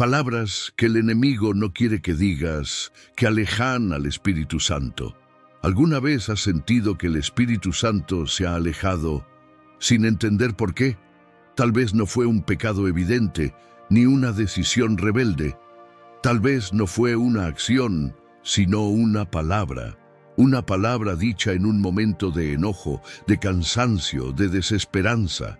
Palabras que el enemigo no quiere que digas, que alejan al Espíritu Santo. ¿Alguna vez has sentido que el Espíritu Santo se ha alejado sin entender por qué? Tal vez no fue un pecado evidente, ni una decisión rebelde. Tal vez no fue una acción, sino una palabra dicha en un momento de enojo, de cansancio, de desesperanza.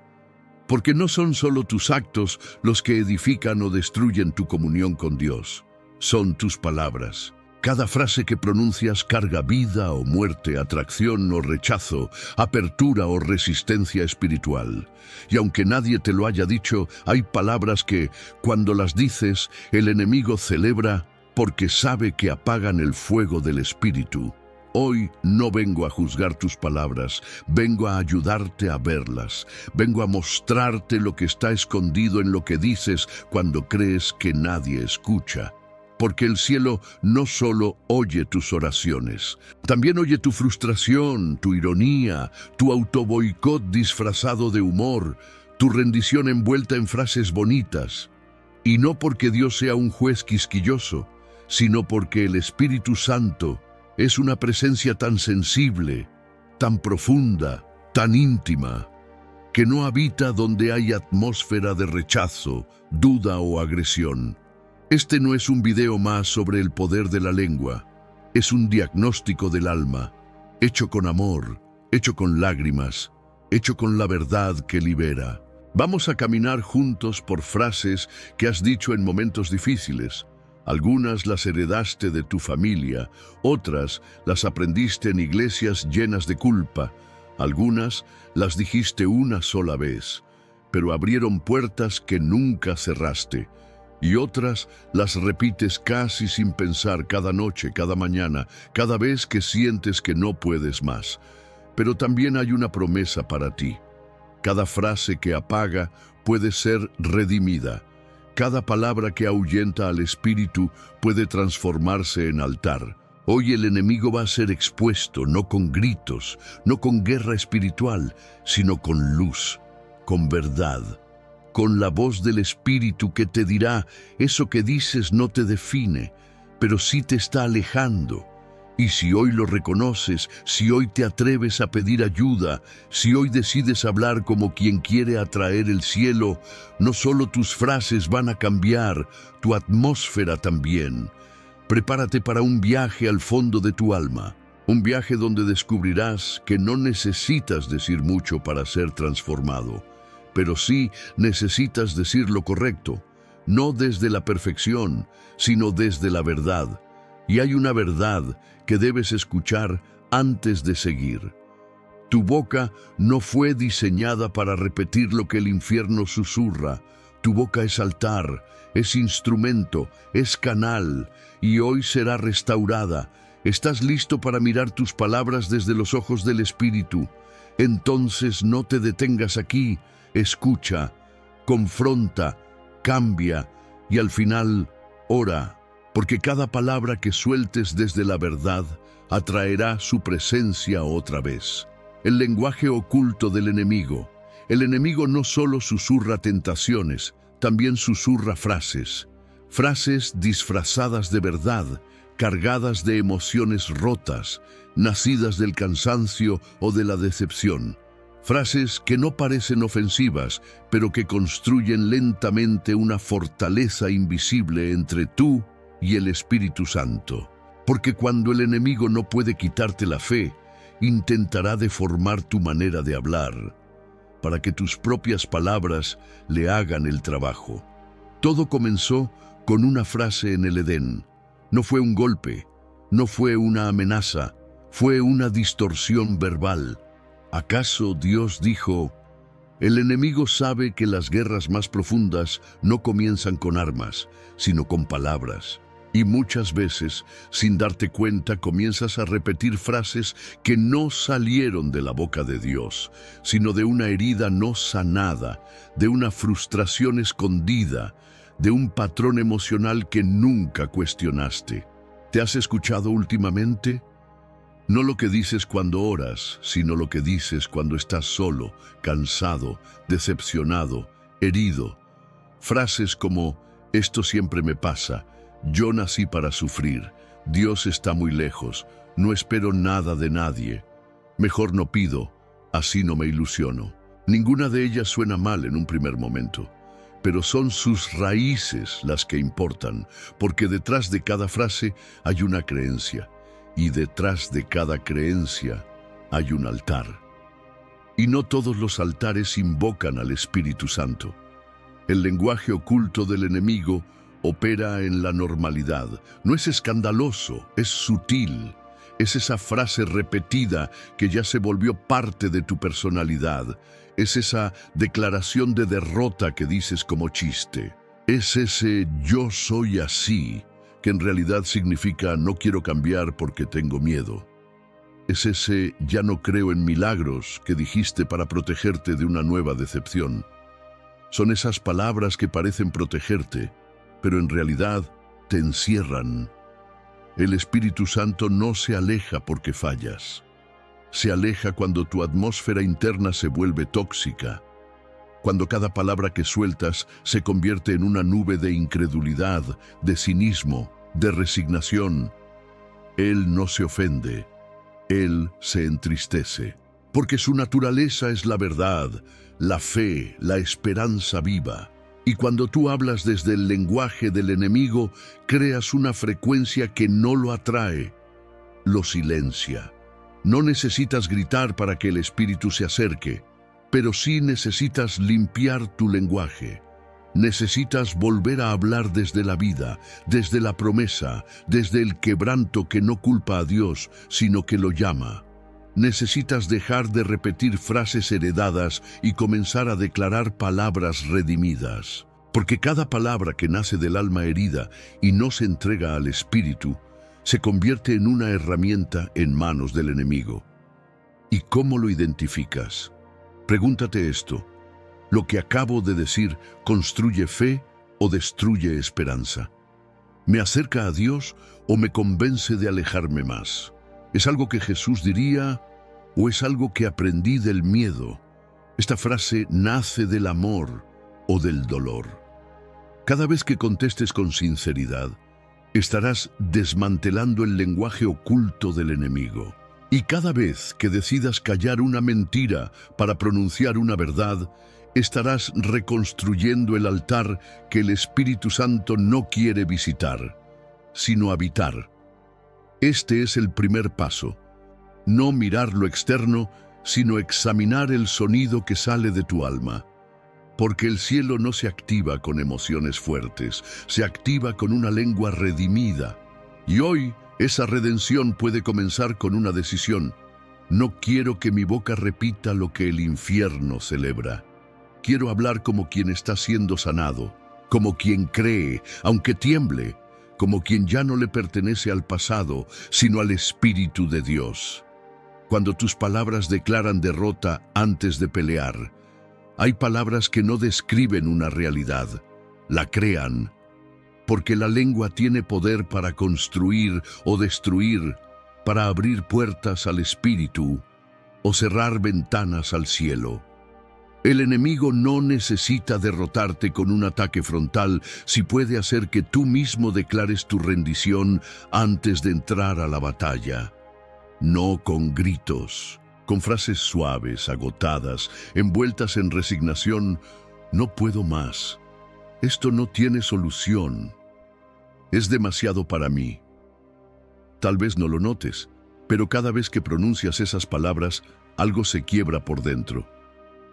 Porque no son solo tus actos los que edifican o destruyen tu comunión con Dios. Son tus palabras. Cada frase que pronuncias carga vida o muerte, atracción o rechazo, apertura o resistencia espiritual. Y aunque nadie te lo haya dicho, hay palabras que, cuando las dices, el enemigo celebra porque sabe que apagan el fuego del Espíritu. Hoy no vengo a juzgar tus palabras, vengo a ayudarte a verlas. Vengo a mostrarte lo que está escondido en lo que dices cuando crees que nadie escucha. Porque el cielo no solo oye tus oraciones, también oye tu frustración, tu ironía, tu autoboicot disfrazado de humor, tu rendición envuelta en frases bonitas. Y no porque Dios sea un juez quisquilloso, sino porque el Espíritu Santo es una presencia tan sensible, tan profunda, tan íntima, que no habita donde hay atmósfera de rechazo, duda o agresión. Este no es un video más sobre el poder de la lengua, es un diagnóstico del alma, hecho con amor, hecho con lágrimas, hecho con la verdad que libera. Vamos a caminar juntos por frases que has dicho en momentos difíciles. Algunas las heredaste de tu familia, otras las aprendiste en iglesias llenas de culpa, algunas las dijiste una sola vez, pero abrieron puertas que nunca cerraste, y otras las repites casi sin pensar cada noche, cada mañana, cada vez que sientes que no puedes más. Pero también hay una promesa para ti. Cada frase que apaga puede ser redimida. Cada palabra que ahuyenta al espíritu puede transformarse en altar. Hoy el enemigo va a ser expuesto, no con gritos, no con guerra espiritual, sino con luz, con verdad, con la voz del Espíritu que te dirá: eso que dices no te define, pero sí te está alejando. Y si hoy lo reconoces, si hoy te atreves a pedir ayuda, si hoy decides hablar como quien quiere atraer el cielo, no solo tus frases van a cambiar, tu atmósfera también. Prepárate para un viaje al fondo de tu alma, un viaje donde descubrirás que no necesitas decir mucho para ser transformado, pero sí necesitas decir lo correcto, no desde la perfección, sino desde la verdad. Y hay una verdad que debes escuchar antes de seguir. Tu boca no fue diseñada para repetir lo que el infierno susurra. Tu boca es altar, es instrumento, es canal, y hoy será restaurada. ¿Estás listo para mirar tus palabras desde los ojos del Espíritu? Entonces no te detengas aquí, escucha, confronta, cambia y al final ora. Porque cada palabra que sueltes desde la verdad atraerá su presencia otra vez. El lenguaje oculto del enemigo. El enemigo no solo susurra tentaciones, también susurra frases. Frases disfrazadas de verdad, cargadas de emociones rotas, nacidas del cansancio o de la decepción. Frases que no parecen ofensivas, pero que construyen lentamente una fortaleza invisible entre tú y el Espíritu Santo. Porque cuando el enemigo no puede quitarte la fe, intentará deformar tu manera de hablar, para que tus propias palabras le hagan el trabajo. Todo comenzó con una frase en el Edén. No fue un golpe, no fue una amenaza, fue una distorsión verbal. ¿Acaso Dios dijo: el enemigo sabe que las guerras más profundas no comienzan con armas, sino con palabras? Y muchas veces, sin darte cuenta, comienzas a repetir frases que no salieron de la boca de Dios, sino de una herida no sanada, de una frustración escondida, de un patrón emocional que nunca cuestionaste. ¿Te has escuchado últimamente? No lo que dices cuando oras, sino lo que dices cuando estás solo, cansado, decepcionado, herido. Frases como: Esto siempre me pasa. Yo nací para sufrir. Dios está muy lejos. No espero nada de nadie. Mejor no pido, así no me ilusiono. Ninguna de ellas suena mal en un primer momento, pero son sus raíces las que importan, porque detrás de cada frase hay una creencia, y detrás de cada creencia hay un altar. Y no todos los altares invocan al Espíritu Santo. El lenguaje oculto del enemigo opera en la normalidad. No es escandaloso, es sutil. Es esa frase repetida que ya se volvió parte de tu personalidad. Es esa declaración de derrota que dices como chiste. Es ese yo soy así, que en realidad significa no quiero cambiar porque tengo miedo. Es ese ya no creo en milagros que dijiste para protegerte de una nueva decepción. Son esas palabras que parecen protegerte, pero en realidad te encierran. El Espíritu Santo no se aleja porque fallas. Se aleja cuando tu atmósfera interna se vuelve tóxica, cuando cada palabra que sueltas se convierte en una nube de incredulidad, de cinismo, de resignación. Él no se ofende, Él se entristece, porque su naturaleza es la verdad, la fe, la esperanza viva. Y cuando tú hablas desde el lenguaje del enemigo, creas una frecuencia que no lo atrae, lo silencia. No necesitas gritar para que el espíritu se acerque, pero sí necesitas limpiar tu lenguaje. Necesitas volver a hablar desde la vida, desde la promesa, desde el quebranto que no culpa a Dios, sino que lo llama. Necesitas dejar de repetir frases heredadas y comenzar a declarar palabras redimidas. Porque cada palabra que nace del alma herida y no se entrega al espíritu, se convierte en una herramienta en manos del enemigo. ¿Y cómo lo identificas? Pregúntate esto. ¿Lo que acabo de decir construye fe o destruye esperanza? ¿Me acerca a Dios o me convence de alejarme más? ¿Es algo que Jesús diría o es algo que aprendí del miedo? Esta frase nace del amor o del dolor. Cada vez que contestes con sinceridad, estarás desmantelando el lenguaje oculto del enemigo. Y cada vez que decidas callar una mentira para pronunciar una verdad, estarás reconstruyendo el altar que el Espíritu Santo no quiere visitar, sino habitar. Este es el primer paso. No mirar lo externo, sino examinar el sonido que sale de tu alma. Porque el cielo no se activa con emociones fuertes, se activa con una lengua redimida. Y hoy esa redención puede comenzar con una decisión. No quiero que mi boca repita lo que el infierno celebra. Quiero hablar como quien está siendo sanado, como quien cree, aunque tiemble, como quien ya no le pertenece al pasado, sino al Espíritu de Dios. Cuando tus palabras declaran derrota antes de pelear, hay palabras que no describen una realidad, la crean, porque la lengua tiene poder para construir o destruir, para abrir puertas al Espíritu o cerrar ventanas al cielo. El enemigo no necesita derrotarte con un ataque frontal si puede hacer que tú mismo declares tu rendición antes de entrar a la batalla. No con gritos, con frases suaves, agotadas, envueltas en resignación. No puedo más. Esto no tiene solución. Es demasiado para mí. Tal vez no lo notes, pero cada vez que pronuncias esas palabras, algo se quiebra por dentro.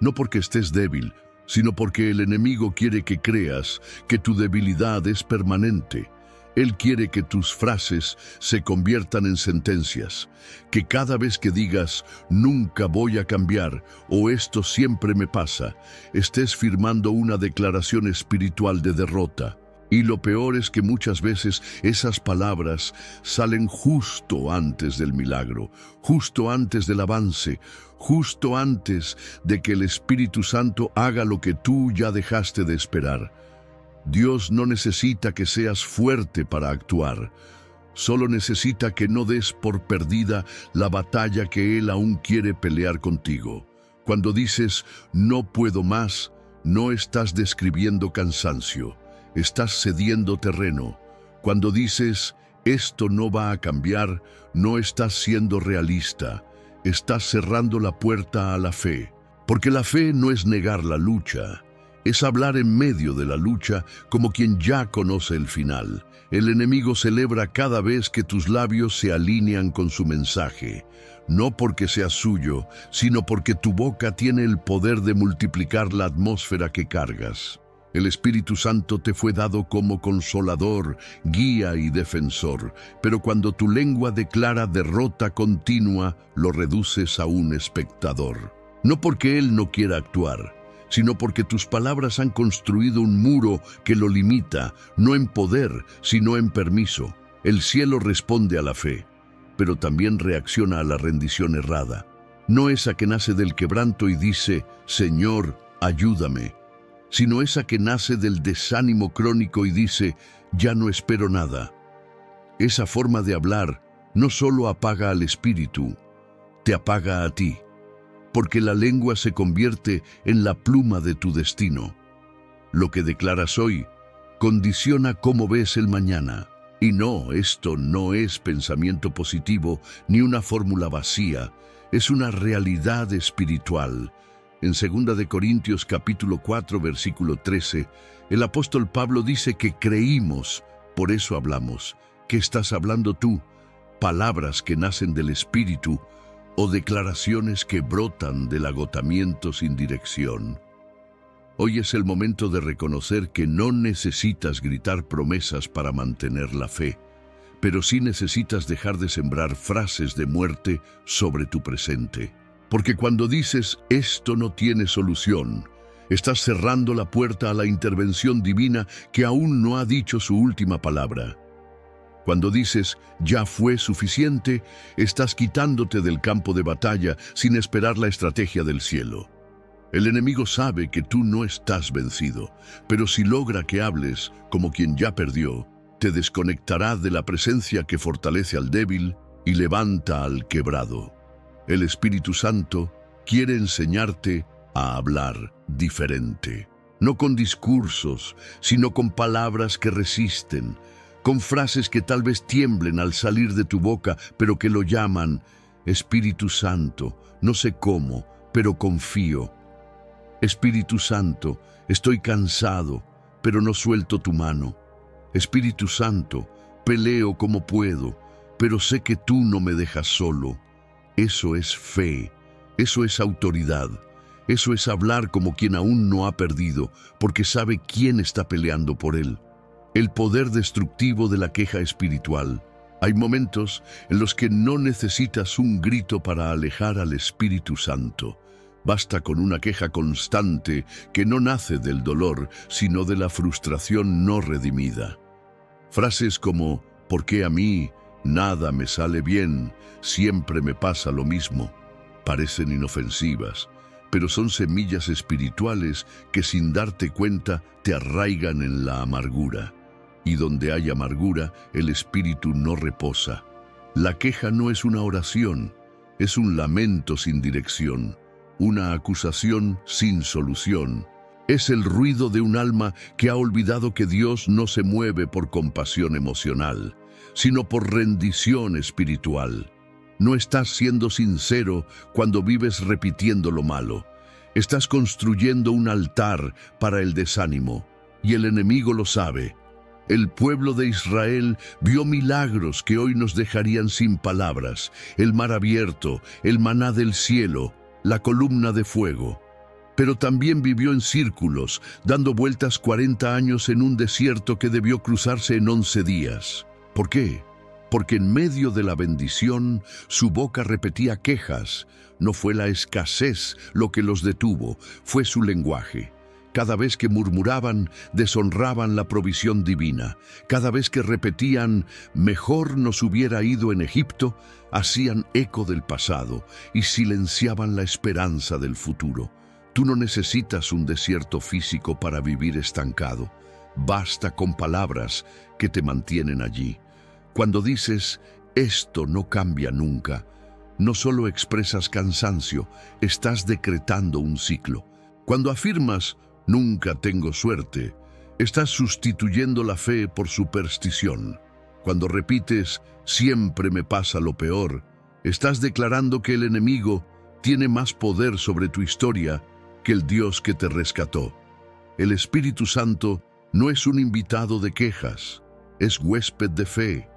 No porque estés débil, sino porque el enemigo quiere que creas que tu debilidad es permanente. Él quiere que tus frases se conviertan en sentencias, que cada vez que digas «nunca voy a cambiar» o «esto siempre me pasa», estés firmando una declaración espiritual de derrota. Y lo peor es que muchas veces esas palabras salen justo antes del milagro, justo antes del avance, justo antes de que el Espíritu Santo haga lo que tú ya dejaste de esperar. Dios no necesita que seas fuerte para actuar, solo necesita que no des por perdida la batalla que Él aún quiere pelear contigo. Cuando dices «no puedo más», no estás describiendo cansancio. estás cediendo terreno. Cuando dices, esto no va a cambiar, no estás siendo realista. Estás cerrando la puerta a la fe. Porque la fe no es negar la lucha, es hablar en medio de la lucha como quien ya conoce el final. El enemigo celebra cada vez que tus labios se alinean con su mensaje, no porque sea suyo, sino porque tu boca tiene el poder de multiplicar la atmósfera que cargas. El Espíritu Santo te fue dado como consolador, guía y defensor, pero cuando tu lengua declara derrota continua, lo reduces a un espectador. No porque Él no quiera actuar, sino porque tus palabras han construido un muro que lo limita, no en poder, sino en permiso. El cielo responde a la fe, pero también reacciona a la rendición errada. No esa que nace del quebranto y dice, Señor, ayúdame, sino esa que nace del desánimo crónico y dice, ya no espero nada. Esa forma de hablar no solo apaga al espíritu, te apaga a ti, porque la lengua se convierte en la pluma de tu destino. Lo que declaras hoy condiciona cómo ves el mañana. Y no, esto no es pensamiento positivo ni una fórmula vacía, es una realidad espiritual. En 2 de Corintios capítulo 4, versículo 13, el apóstol Pablo dice que creímos, por eso hablamos. ¿Qué estás hablando tú? Palabras que nacen del Espíritu o declaraciones que brotan del agotamiento sin dirección. Hoy es el momento de reconocer que no necesitas gritar promesas para mantener la fe, pero sí necesitas dejar de sembrar frases de muerte sobre tu presente. Porque cuando dices, esto no tiene solución, estás cerrando la puerta a la intervención divina que aún no ha dicho su última palabra. Cuando dices, ya fue suficiente, estás quitándote del campo de batalla sin esperar la estrategia del cielo. El enemigo sabe que tú no estás vencido, pero si logra que hables como quien ya perdió, te desconectará de la presencia que fortalece al débil y levanta al quebrado. El Espíritu Santo quiere enseñarte a hablar diferente, no con discursos, sino con palabras que resisten, con frases que tal vez tiemblen al salir de tu boca, pero que lo llaman Espíritu Santo, no sé cómo, pero confío. Espíritu Santo, estoy cansado, pero no suelto tu mano. Espíritu Santo, peleo como puedo, pero sé que tú no me dejas solo. Eso es fe, eso es autoridad, eso es hablar como quien aún no ha perdido, porque sabe quién está peleando por él. El poder destructivo de la queja espiritual. Hay momentos en los que no necesitas un grito para alejar al Espíritu Santo. Basta con una queja constante que no nace del dolor, sino de la frustración no redimida. Frases como, ¿por qué a mí? Nada me sale bien, siempre me pasa lo mismo. Parecen inofensivas, pero son semillas espirituales que sin darte cuenta te arraigan en la amargura. Y donde hay amargura, el espíritu no reposa. La queja no es una oración, es un lamento sin dirección, una acusación sin solución. Es el ruido de un alma que ha olvidado que Dios no se mueve por compasión emocional, sino por rendición espiritual. No estás siendo sincero cuando vives repitiendo lo malo. Estás construyendo un altar para el desánimo, y el enemigo lo sabe. El pueblo de Israel vio milagros que hoy nos dejarían sin palabras, el mar abierto, el maná del cielo, la columna de fuego. Pero también vivió en círculos, dando vueltas 40 años en un desierto que debió cruzarse en 11 días. ¿Por qué? Porque en medio de la bendición, su boca repetía quejas. No fue la escasez lo que los detuvo, fue su lenguaje. Cada vez que murmuraban, deshonraban la provisión divina. Cada vez que repetían, mejor nos hubiera ido en Egipto, hacían eco del pasado y silenciaban la esperanza del futuro. Tú no necesitas un desierto físico para vivir estancado. Basta con palabras que te mantienen allí. Cuando dices, esto no cambia nunca, no solo expresas cansancio, estás decretando un ciclo. Cuando afirmas, nunca tengo suerte, Estás sustituyendo la fe por superstición. Cuando repites, siempre me pasa lo peor, estás declarando que el enemigo tiene más poder sobre tu historia que el Dios que te rescató. El Espíritu Santo no es un invitado de quejas, es huésped de fe.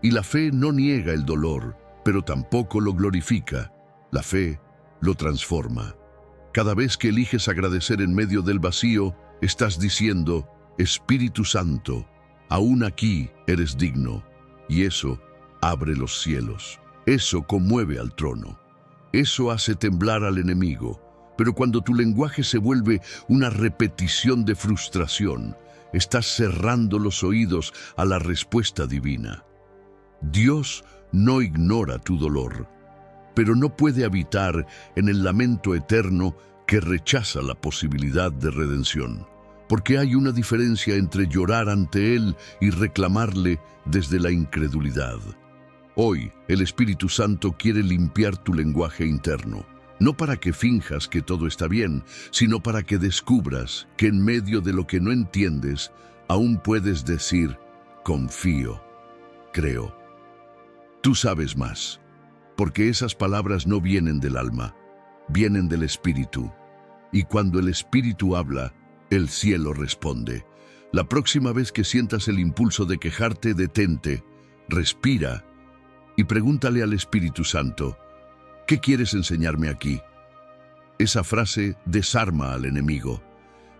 Y la fe no niega el dolor, pero tampoco lo glorifica. La fe lo transforma. Cada vez que eliges agradecer en medio del vacío, estás diciendo, Espíritu Santo, aún aquí eres digno. Y eso abre los cielos. Eso conmueve al trono. Eso hace temblar al enemigo. Pero cuando tu lenguaje se vuelve una repetición de frustración, estás cerrando los oídos a la respuesta divina. Dios no ignora tu dolor, pero no puede habitar en el lamento eterno que rechaza la posibilidad de redención. Porque hay una diferencia entre llorar ante Él y reclamarle desde la incredulidad. Hoy, el Espíritu Santo quiere limpiar tu lenguaje interno. No para que finjas que todo está bien, sino para que descubras que en medio de lo que no entiendes, aún puedes decir, confío, creo. Tú sabes más, porque esas palabras no vienen del alma, vienen del Espíritu. Y cuando el Espíritu habla, el cielo responde. La próxima vez que sientas el impulso de quejarte, detente, respira y pregúntale al Espíritu Santo, ¿qué quieres enseñarme aquí? Esa frase desarma al enemigo.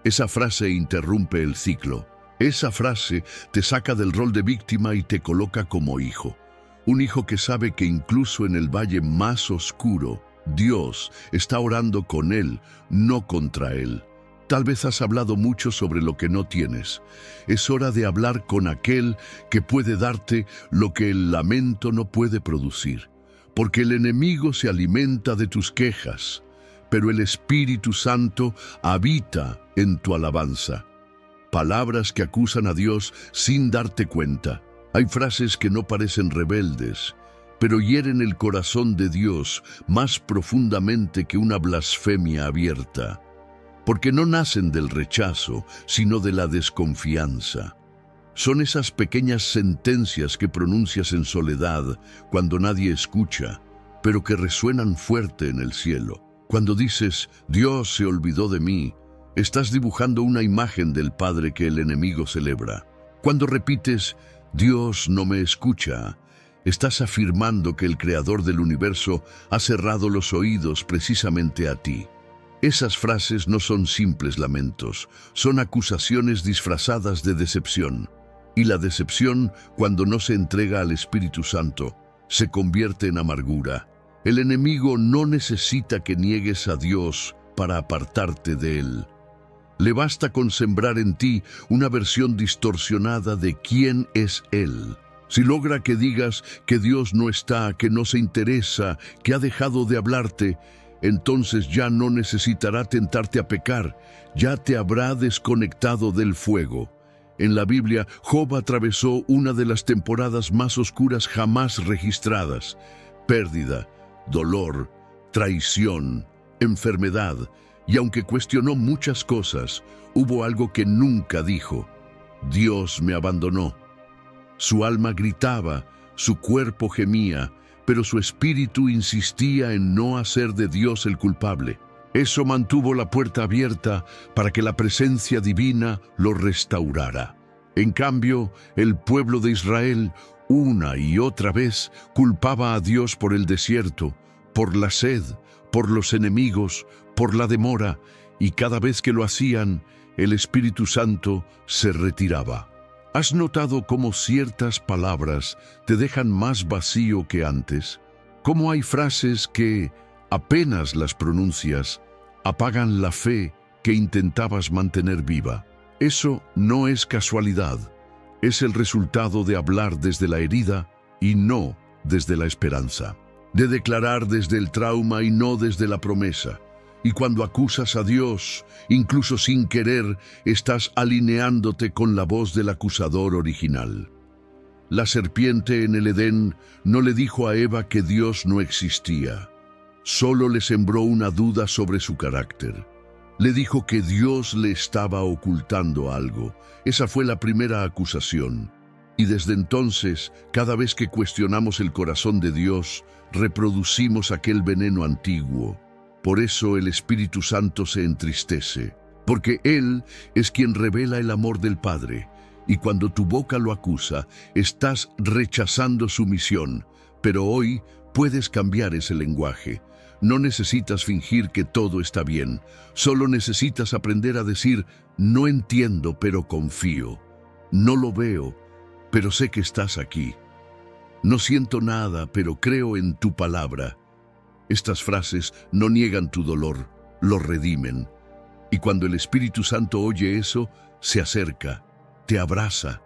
Esa frase interrumpe el ciclo. Esa frase te saca del rol de víctima y te coloca como hijo. Un hijo que sabe que incluso en el valle más oscuro, Dios está orando con él, no contra él. Tal vez has hablado mucho sobre lo que no tienes. Es hora de hablar con aquel que puede darte lo que el lamento no puede producir. Porque el enemigo se alimenta de tus quejas, pero el Espíritu Santo habita en tu alabanza. Palabras que acusan a Dios sin darte cuenta. Hay frases que no parecen rebeldes, pero hieren el corazón de Dios más profundamente que una blasfemia abierta. Porque no nacen del rechazo, sino de la desconfianza. Son esas pequeñas sentencias que pronuncias en soledad cuando nadie escucha, pero que resuenan fuerte en el cielo. Cuando dices, Dios se olvidó de mí, estás dibujando una imagen del Padre que el enemigo celebra. Cuando repites, Dios no me escucha, estás afirmando que el Creador del universo ha cerrado los oídos precisamente a ti. Esas frases no son simples lamentos, son acusaciones disfrazadas de decepción. Y la decepción, cuando no se entrega al Espíritu Santo, se convierte en amargura. El enemigo no necesita que niegues a Dios para apartarte de Él. Le basta con sembrar en ti una versión distorsionada de quién es Él. Si logra que digas que Dios no está, que no se interesa, que ha dejado de hablarte, entonces ya no necesitará tentarte a pecar, ya te habrá desconectado del fuego. En la Biblia, Job atravesó una de las temporadas más oscuras jamás registradas. Pérdida, dolor, traición, enfermedad, y aunque cuestionó muchas cosas, hubo algo que nunca dijo: Dios me abandonó. Su alma gritaba, su cuerpo gemía, pero su espíritu insistía en no hacer de Dios el culpable. Eso mantuvo la puerta abierta para que la presencia divina lo restaurara. En cambio, el pueblo de Israel, una y otra vez, culpaba a Dios por el desierto, por la sed, por los enemigos, por la demora, y cada vez que lo hacían, el Espíritu Santo se retiraba. ¿Has notado cómo ciertas palabras te dejan más vacío que antes? ¿Cómo hay frases que, apenas las pronuncias, apagan la fe que intentabas mantener viva? Eso no es casualidad, es el resultado de hablar desde la herida y no desde la esperanza, de declarar desde el trauma y no desde la promesa. Y cuando acusas a Dios, incluso sin querer, estás alineándote con la voz del acusador original. La serpiente en el Edén no le dijo a Eva que Dios no existía. Solo le sembró una duda sobre su carácter. Le dijo que Dios le estaba ocultando algo. Esa fue la primera acusación. Y desde entonces, cada vez que cuestionamos el corazón de Dios, reproducimos aquel veneno antiguo. Por eso el Espíritu Santo se entristece, porque Él es quien revela el amor del Padre. Y cuando tu boca lo acusa, estás rechazando su misión. Pero hoy puedes cambiar ese lenguaje. No necesitas fingir que todo está bien. Solo necesitas aprender a decir, no entiendo, pero confío. No lo veo, pero sé que estás aquí. No siento nada, pero creo en tu palabra. Estas frases no niegan tu dolor, lo redimen. Y cuando el Espíritu Santo oye eso, se acerca, te abraza,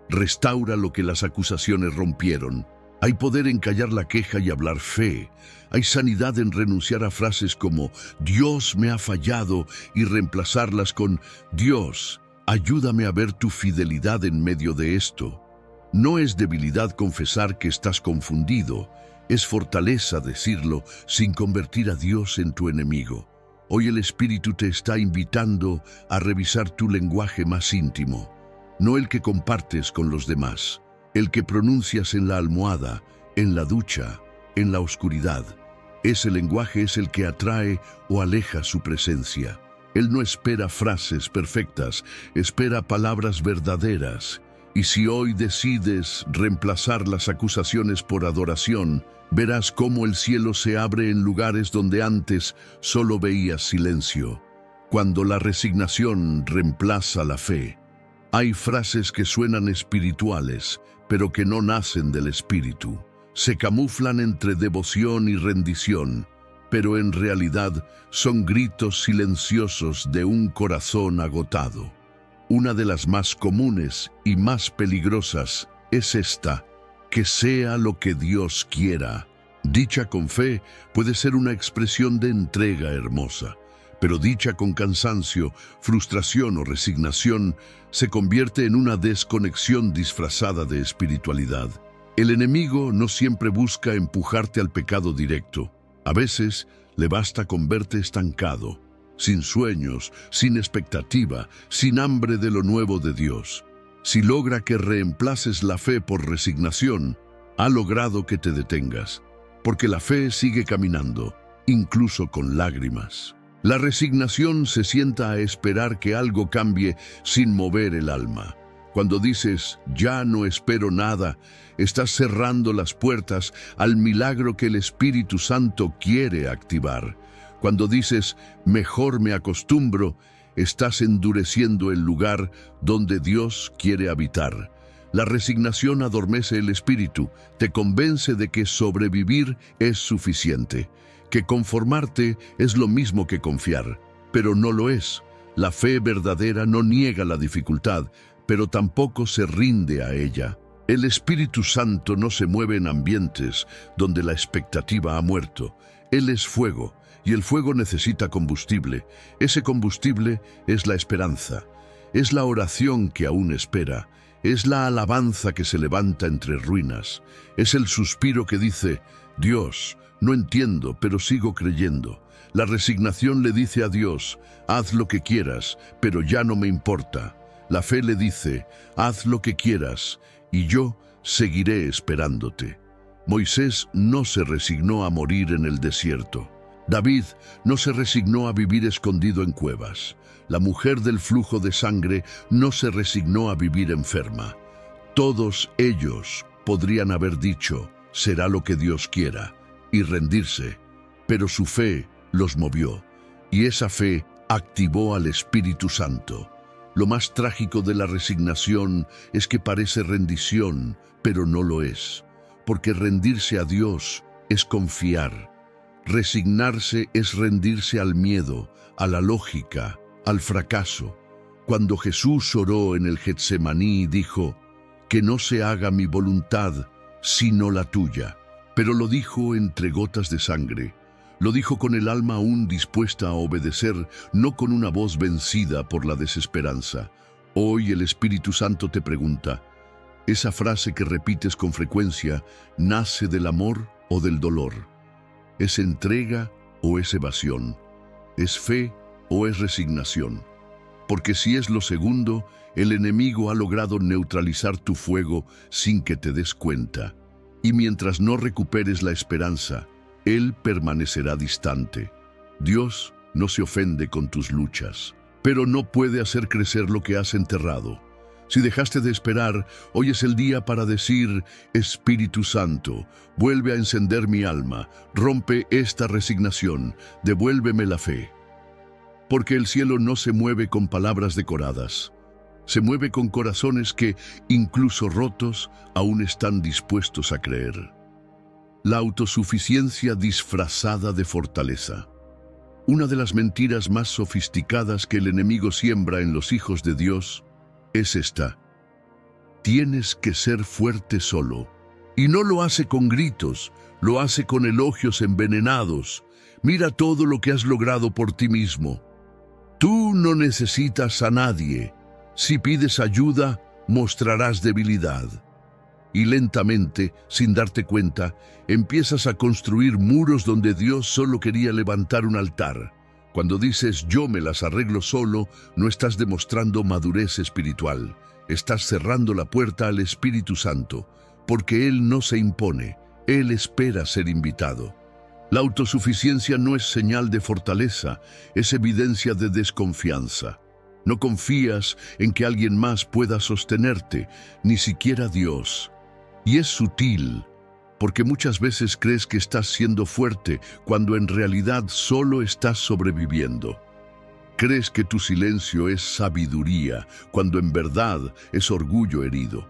restaura lo que las acusaciones rompieron. Hay poder en callar la queja y hablar fe. Hay sanidad en renunciar a frases como Dios me ha fallado y reemplazarlas con Dios, ayúdame a ver tu fidelidad en medio de esto. No es debilidad confesar que estás confundido, es fortaleza decirlo sin convertir a Dios en tu enemigo. Hoy el Espíritu te está invitando a revisar tu lenguaje más íntimo, no el que compartes con los demás. El que pronuncias en la almohada, en la ducha, en la oscuridad. Ese lenguaje es el que atrae o aleja su presencia. Él no espera frases perfectas, espera palabras verdaderas. Y si hoy decides reemplazar las acusaciones por adoración, verás cómo el cielo se abre en lugares donde antes solo veías silencio. Cuando la resignación reemplaza la fe. Hay frases que suenan espirituales, pero que no nacen del Espíritu. Se camuflan entre devoción y rendición, pero en realidad son gritos silenciosos de un corazón agotado. Una de las más comunes y más peligrosas es esta: que sea lo que Dios quiera. Dicha con fe puede ser una expresión de entrega hermosa, pero dicha con cansancio, frustración o resignación se convierte en una desconexión disfrazada de espiritualidad. El enemigo no siempre busca empujarte al pecado directo. A veces le basta con verte estancado, sin sueños, sin expectativa, sin hambre de lo nuevo de Dios. Si logra que reemplaces la fe por resignación, ha logrado que te detengas, porque la fe sigue caminando, incluso con lágrimas. La resignación se sienta a esperar que algo cambie sin mover el alma. Cuando dices, ya no espero nada, estás cerrando las puertas al milagro que el Espíritu Santo quiere activar. Cuando dices, mejor me acostumbro, estás endureciendo el lugar donde Dios quiere habitar. La resignación adormece el espíritu, te convence de que sobrevivir es suficiente, que conformarte es lo mismo que confiar, pero no lo es. La fe verdadera no niega la dificultad, pero tampoco se rinde a ella. El Espíritu Santo no se mueve en ambientes donde la expectativa ha muerto. Él es fuego, y el fuego necesita combustible. Ese combustible es la esperanza, es la oración que aún espera, es la alabanza que se levanta entre ruinas, es el suspiro que dice, Dios, no entiendo, pero sigo creyendo. La resignación le dice a Dios, haz lo que quieras, pero ya no me importa. La fe le dice, haz lo que quieras, y yo seguiré esperándote. Moisés no se resignó a morir en el desierto. David no se resignó a vivir escondido en cuevas. La mujer del flujo de sangre no se resignó a vivir enferma. Todos ellos podrían haber dicho, será lo que Dios quiera, y rendirse, pero su fe los movió, y esa fe activó al Espíritu Santo. Lo más trágico de la resignación es que parece rendición, pero no lo es, porque rendirse a Dios es confiar. Resignarse es rendirse al miedo, a la lógica, al fracaso. Cuando Jesús oró en el Getsemaní, dijo, que no se haga mi voluntad, sino la tuya. Pero lo dijo entre gotas de sangre. Lo dijo con el alma aún dispuesta a obedecer, no con una voz vencida por la desesperanza. Hoy el Espíritu Santo te pregunta, ¿esa frase que repites con frecuencia nace del amor o del dolor? ¿Es entrega o es evasión? ¿Es fe o es resignación? Porque si es lo segundo, el enemigo ha logrado neutralizar tu fuego sin que te des cuenta. Y mientras no recuperes la esperanza, él permanecerá distante. Dios no se ofende con tus luchas, pero no puede hacer crecer lo que has enterrado. Si dejaste de esperar, hoy es el día para decir: Espíritu Santo, vuelve a encender mi alma, rompe esta resignación, devuélveme la fe. Porque el cielo no se mueve con palabras decoradas, se mueve con corazones que, incluso rotos, aún están dispuestos a creer. La autosuficiencia disfrazada de fortaleza. Una de las mentiras más sofisticadas que el enemigo siembra en los hijos de Dios es esta: tienes que ser fuerte solo. Y no lo hace con gritos, lo hace con elogios envenenados. Mira todo lo que has logrado por ti mismo. Tú no necesitas a nadie. Si pides ayuda, mostrarás debilidad. Y lentamente, sin darte cuenta, empiezas a construir muros donde Dios solo quería levantar un altar. Cuando dices yo me las arreglo solo, no estás demostrando madurez espiritual. Estás cerrando la puerta al Espíritu Santo, porque Él no se impone, Él espera ser invitado. La autosuficiencia no es señal de fortaleza, es evidencia de desconfianza. No confías en que alguien más pueda sostenerte, ni siquiera Dios. Y es sutil, porque muchas veces crees que estás siendo fuerte cuando en realidad solo estás sobreviviendo. Crees que tu silencio es sabiduría, cuando en verdad es orgullo herido.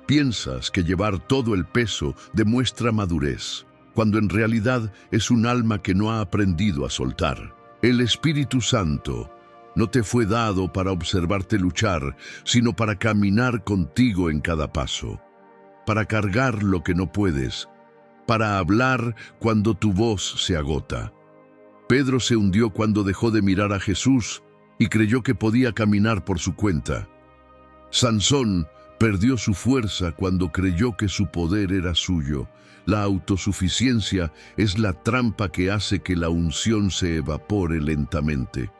Piensas que llevar todo el peso demuestra madurez, cuando en realidad es un alma que no ha aprendido a soltar. El Espíritu Santo no te fue dado para observarte luchar, sino para caminar contigo en cada paso, para cargar lo que no puedes, para hablar cuando tu voz se agota. Pedro se hundió cuando dejó de mirar a Jesús y creyó que podía caminar por su cuenta. Sansón perdió su fuerza cuando creyó que su poder era suyo. La autosuficiencia es la trampa que hace que la unción se evapore lentamente,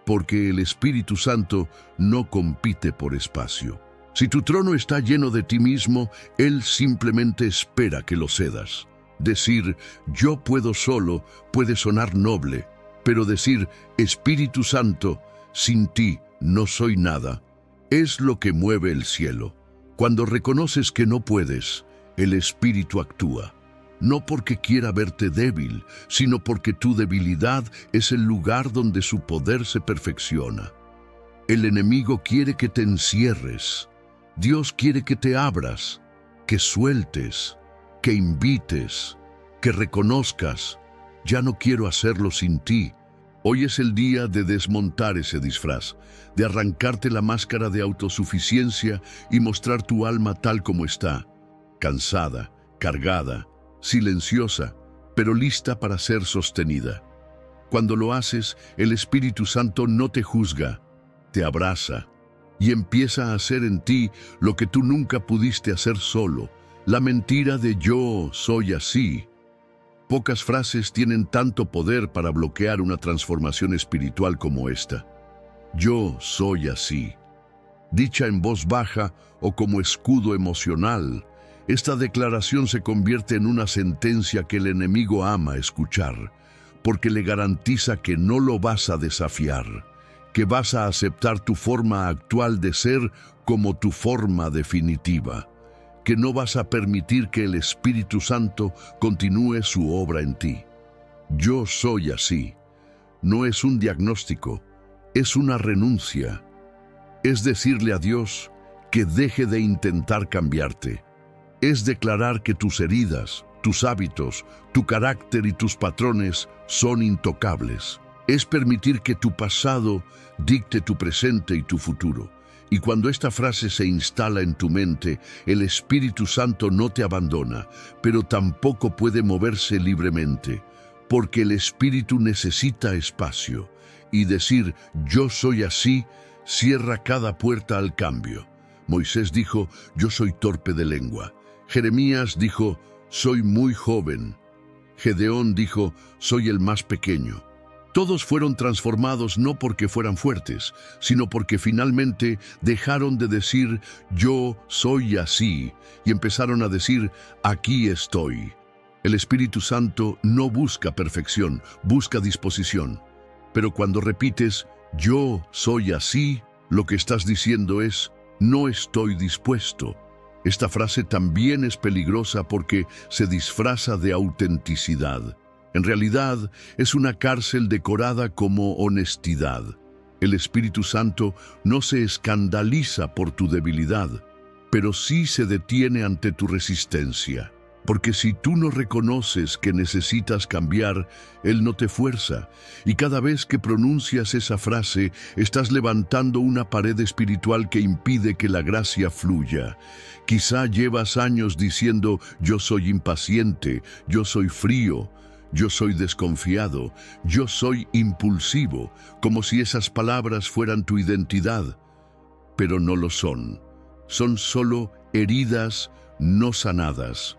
porque el Espíritu Santo no compite por espacio. Si tu trono está lleno de ti mismo, Él simplemente espera que lo cedas. Decir yo puedo solo puede sonar noble, pero decir Espíritu Santo, sin ti no soy nada, es lo que mueve el cielo. Cuando reconoces que no puedes, el Espíritu actúa, no porque quiera verte débil, sino porque tu debilidad es el lugar donde su poder se perfecciona. El enemigo quiere que te encierres. Dios quiere que te abras, que sueltes, que invites, que reconozcas. Ya no quiero hacerlo sin ti. Hoy es el día de desmontar ese disfraz, de arrancarte la máscara de autosuficiencia y mostrar tu alma tal como está, cansada, cargada, silenciosa, pero lista para ser sostenida. Cuando lo haces, el Espíritu Santo no te juzga, te abraza y empieza a hacer en ti lo que tú nunca pudiste hacer solo. La mentira de yo soy así. Pocas frases tienen tanto poder para bloquear una transformación espiritual como esta. Yo soy así. Dicha en voz baja o como escudo emocional, esta declaración se convierte en una sentencia que el enemigo ama escuchar, porque le garantiza que no lo vas a desafiar, que vas a aceptar tu forma actual de ser como tu forma definitiva, que no vas a permitir que el Espíritu Santo continúe su obra en ti. Yo soy así. No es un diagnóstico, es una renuncia. Es decirle a Dios que deje de intentar cambiarte. Es declarar que tus heridas, tus hábitos, tu carácter y tus patrones son intocables. Es permitir que tu pasado dicte tu presente y tu futuro. Y cuando esta frase se instala en tu mente, el Espíritu Santo no te abandona, pero tampoco puede moverse libremente, porque el Espíritu necesita espacio. Y decir yo soy así cierra cada puerta al cambio. Moisés dijo, yo soy torpe de lengua. Jeremías dijo, soy muy joven. Gedeón dijo, soy el más pequeño. Todos fueron transformados no porque fueran fuertes, sino porque finalmente dejaron de decir «yo soy así» y empezaron a decir «aquí estoy». El Espíritu Santo no busca perfección, busca disposición. Pero cuando repites «yo soy así», lo que estás diciendo es «no estoy dispuesto». Esta frase también es peligrosa porque se disfraza de autenticidad. En realidad, es una cárcel decorada como honestidad. El Espíritu Santo no se escandaliza por tu debilidad, pero sí se detiene ante tu resistencia. Porque si tú no reconoces que necesitas cambiar, Él no te fuerza. Y cada vez que pronuncias esa frase, estás levantando una pared espiritual que impide que la gracia fluya. Quizá llevas años diciendo, yo soy impaciente, yo soy frío, yo soy desconfiado, yo soy impulsivo, como si esas palabras fueran tu identidad. Pero no lo son. Son solo heridas no sanadas,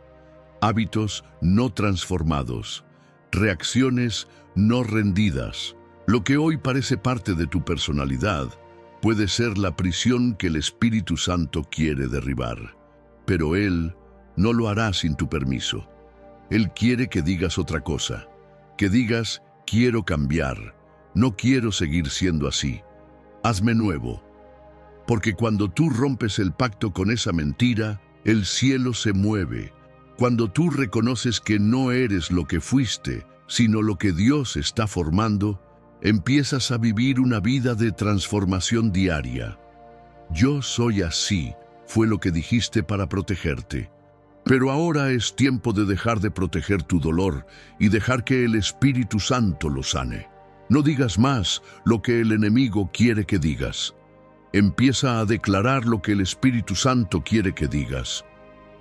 hábitos no transformados, reacciones no rendidas. Lo que hoy parece parte de tu personalidad puede ser la prisión que el Espíritu Santo quiere derribar. Pero Él no lo hará sin tu permiso. Él quiere que digas otra cosa, que digas, quiero cambiar, no quiero seguir siendo así, hazme nuevo. Porque cuando tú rompes el pacto con esa mentira, el cielo se mueve. Cuando tú reconoces que no eres lo que fuiste, sino lo que Dios está formando, empiezas a vivir una vida de transformación diaria. Yo soy así, fue lo que dijiste para protegerte. Pero ahora es tiempo de dejar de proteger tu dolor y dejar que el Espíritu Santo lo sane. No digas más lo que el enemigo quiere que digas. Empieza a declarar lo que el Espíritu Santo quiere que digas.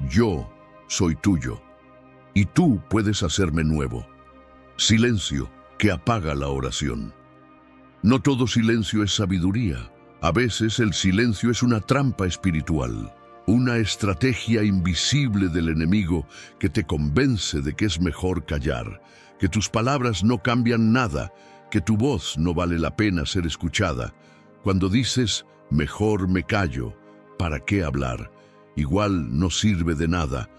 Yo soy tuyo, y tú puedes hacerme nuevo. Silencio que apaga la oración. No todo silencio es sabiduría. A veces el silencio es una trampa espiritual. Una estrategia invisible del enemigo que te convence de que es mejor callar, que tus palabras no cambian nada, que tu voz no vale la pena ser escuchada. Cuando dices, mejor me callo, ¿para qué hablar? Igual no sirve de nada.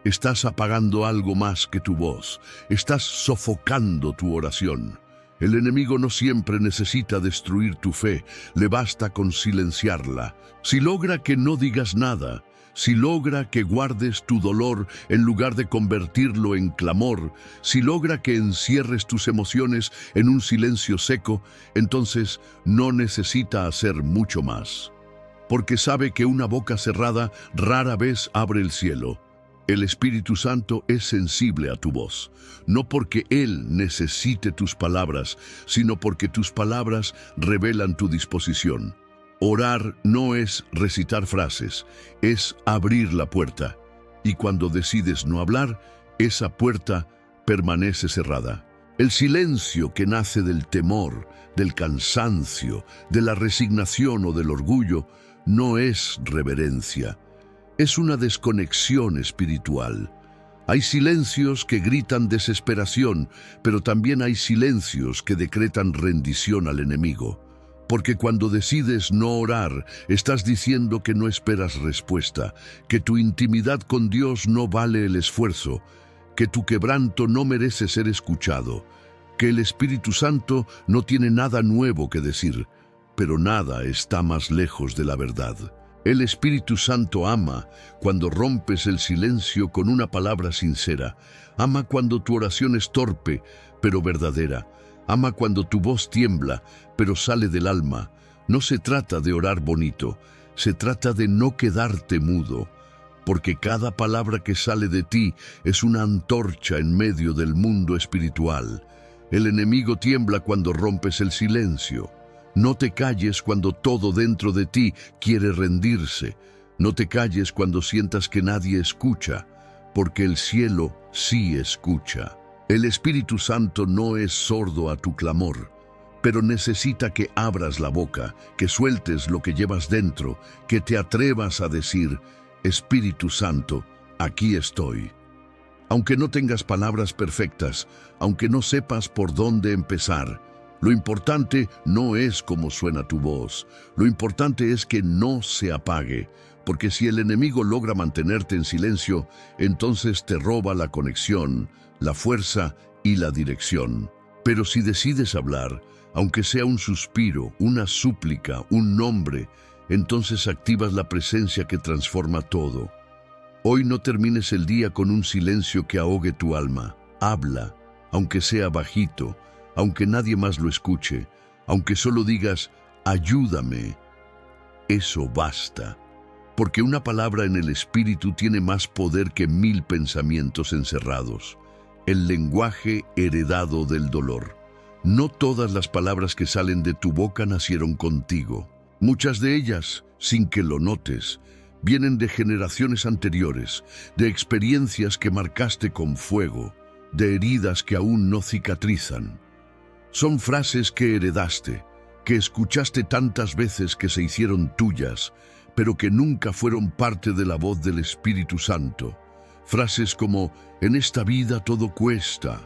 Estás apagando algo más que tu voz. Estás sofocando tu oración. El enemigo no siempre necesita destruir tu fe, le basta con silenciarla. Si logra que no digas nada, si logra que guardes tu dolor en lugar de convertirlo en clamor, si logra que encierres tus emociones en un silencio seco, entonces no necesita hacer mucho más. Porque sabe que una boca cerrada rara vez abre el cielo. El Espíritu Santo es sensible a tu voz, no porque Él necesite tus palabras, sino porque tus palabras revelan tu disposición. Orar no es recitar frases, es abrir la puerta. Y cuando decides no hablar, esa puerta permanece cerrada. El silencio que nace del temor, del cansancio, de la resignación o del orgullo, no es reverencia. Es una desconexión espiritual. Hay silencios que gritan desesperación, pero también hay silencios que decretan rendición al enemigo. Porque cuando decides no orar, estás diciendo que no esperas respuesta, que tu intimidad con Dios no vale el esfuerzo, que tu quebranto no merece ser escuchado, que el Espíritu Santo no tiene nada nuevo que decir, pero nada está más lejos de la verdad. El Espíritu Santo ama cuando rompes el silencio con una palabra sincera. Ama cuando tu oración es torpe, pero verdadera. Ama cuando tu voz tiembla, pero sale del alma. No se trata de orar bonito, se trata de no quedarte mudo, porque cada palabra que sale de ti es una antorcha en medio del mundo espiritual. El enemigo tiembla cuando rompes el silencio. No te calles cuando todo dentro de ti quiere rendirse. No te calles cuando sientas que nadie escucha, porque el cielo sí escucha. El Espíritu Santo no es sordo a tu clamor, pero necesita que abras la boca, que sueltes lo que llevas dentro, que te atrevas a decir, Espíritu Santo, aquí estoy. Aunque no tengas palabras perfectas, aunque no sepas por dónde empezar, Lo importante no es cómo suena tu voz, lo importante es que no se apague, porque si el enemigo logra mantenerte en silencio, entonces te roba la conexión, la fuerza y la dirección. Pero si decides hablar, aunque sea un suspiro, una súplica, un nombre, entonces activas la presencia que transforma todo. Hoy no termines el día con un silencio que ahogue tu alma. Habla, aunque sea bajito, aunque nadie más lo escuche, aunque solo digas, ayúdame. Eso basta, porque una palabra en el espíritu tiene más poder que 1000 pensamientos encerrados. El lenguaje heredado del dolor. No todas las palabras que salen de tu boca nacieron contigo. Muchas de ellas, sin que lo notes, vienen de generaciones anteriores, de experiencias que marcaste con fuego, de heridas que aún no cicatrizan. Son frases que heredaste, que escuchaste tantas veces que se hicieron tuyas, pero que nunca fueron parte de la voz del Espíritu Santo. Frases como, en esta vida todo cuesta,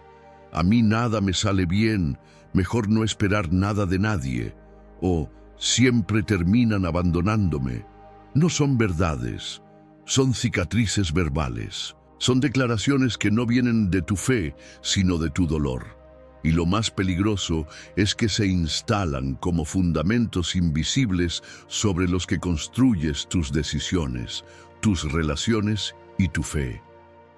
a mí nada me sale bien, mejor no esperar nada de nadie, o siempre terminan abandonándome. No son verdades, son cicatrices verbales. Son declaraciones que no vienen de tu fe, sino de tu dolor. Y lo más peligroso es que se instalan como fundamentos invisibles sobre los que construyes tus decisiones, tus relaciones y tu fe.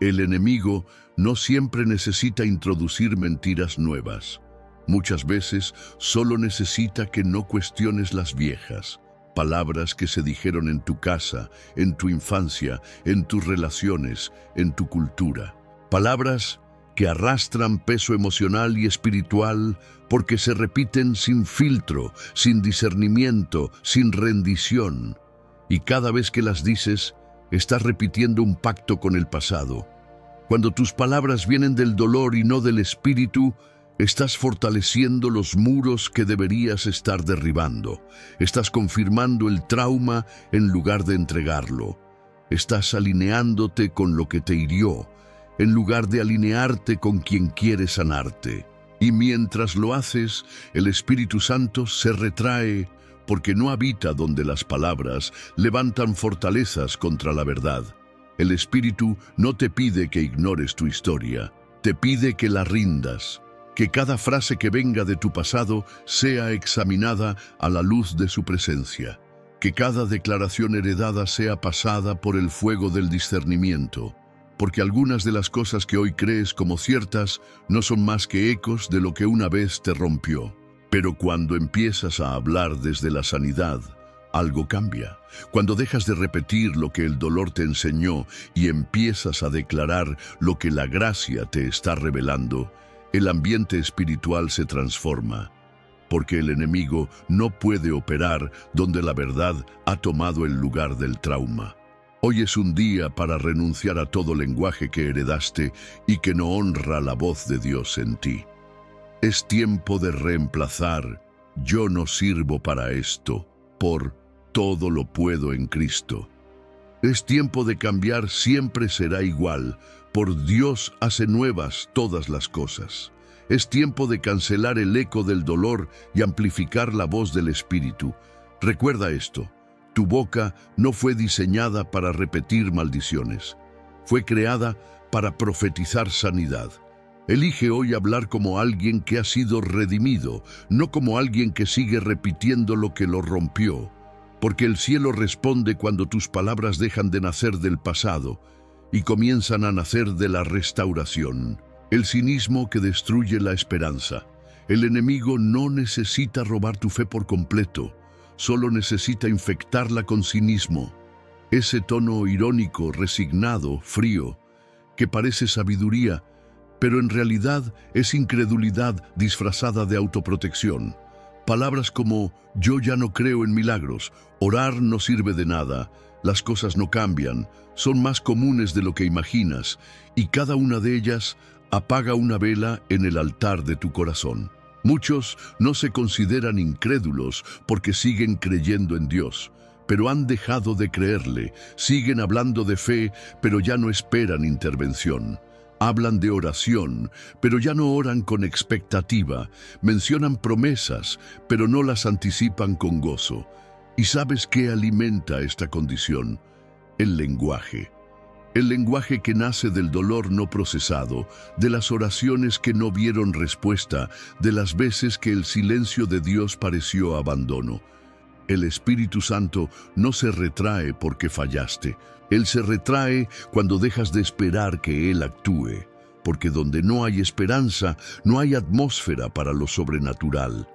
El enemigo no siempre necesita introducir mentiras nuevas. Muchas veces solo necesita que no cuestiones las viejas. Palabras que se dijeron en tu casa, en tu infancia, en tus relaciones, en tu cultura. Palabras que arrastran peso emocional y espiritual porque se repiten sin filtro, sin discernimiento, sin rendición. Y cada vez que las dices, estás repitiendo un pacto con el pasado. Cuando tus palabras vienen del dolor y no del espíritu, estás fortaleciendo los muros que deberías estar derribando. Estás confirmando el trauma en lugar de entregarlo. Estás alineándote con lo que te hirió, en lugar de alinearte con quien quiere sanarte. Y mientras lo haces, el Espíritu Santo se retrae porque no habita donde las palabras levantan fortalezas contra la verdad. El Espíritu no te pide que ignores tu historia, te pide que la rindas, que cada frase que venga de tu pasado sea examinada a la luz de su presencia, que cada declaración heredada sea pasada por el fuego del discernimiento, porque algunas de las cosas que hoy crees como ciertas no son más que ecos de lo que una vez te rompió. Pero cuando empiezas a hablar desde la sanidad, algo cambia. Cuando dejas de repetir lo que el dolor te enseñó y empiezas a declarar lo que la gracia te está revelando, el ambiente espiritual se transforma, porque el enemigo no puede operar donde la verdad ha tomado el lugar del trauma. Hoy es un día para renunciar a todo lenguaje que heredaste y que no honra la voz de Dios en ti. Es tiempo de reemplazar "yo no sirvo para esto" por "todo lo puedo en Cristo". Es tiempo de cambiar "siempre será igual" por "Dios hace nuevas todas las cosas". Es tiempo de cancelar el eco del dolor y amplificar la voz del Espíritu. Recuerda esto. Tu boca no fue diseñada para repetir maldiciones. Fue creada para profetizar sanidad. Elige hoy hablar como alguien que ha sido redimido, no como alguien que sigue repitiendo lo que lo rompió. Porque el cielo responde cuando tus palabras dejan de nacer del pasado y comienzan a nacer de la restauración. El cinismo que destruye la esperanza. El enemigo no necesita robar tu fe por completo. Solo necesita infectarla con cinismo, ese tono irónico, resignado, frío, que parece sabiduría, pero en realidad es incredulidad disfrazada de autoprotección. Palabras como "yo ya no creo en milagros", "orar no sirve de nada", "las cosas no cambian", son más comunes de lo que imaginas, y cada una de ellas apaga una vela en el altar de tu corazón. Muchos no se consideran incrédulos porque siguen creyendo en Dios, pero han dejado de creerle, siguen hablando de fe, pero ya no esperan intervención. Hablan de oración, pero ya no oran con expectativa. Mencionan promesas, pero no las anticipan con gozo. ¿Y sabes qué alimenta esta condición? El lenguaje. El lenguaje que nace del dolor no procesado, de las oraciones que no vieron respuesta, de las veces que el silencio de Dios pareció abandono. El Espíritu Santo no se retrae porque fallaste. Él se retrae cuando dejas de esperar que Él actúe, porque donde no hay esperanza, no hay atmósfera para lo sobrenatural.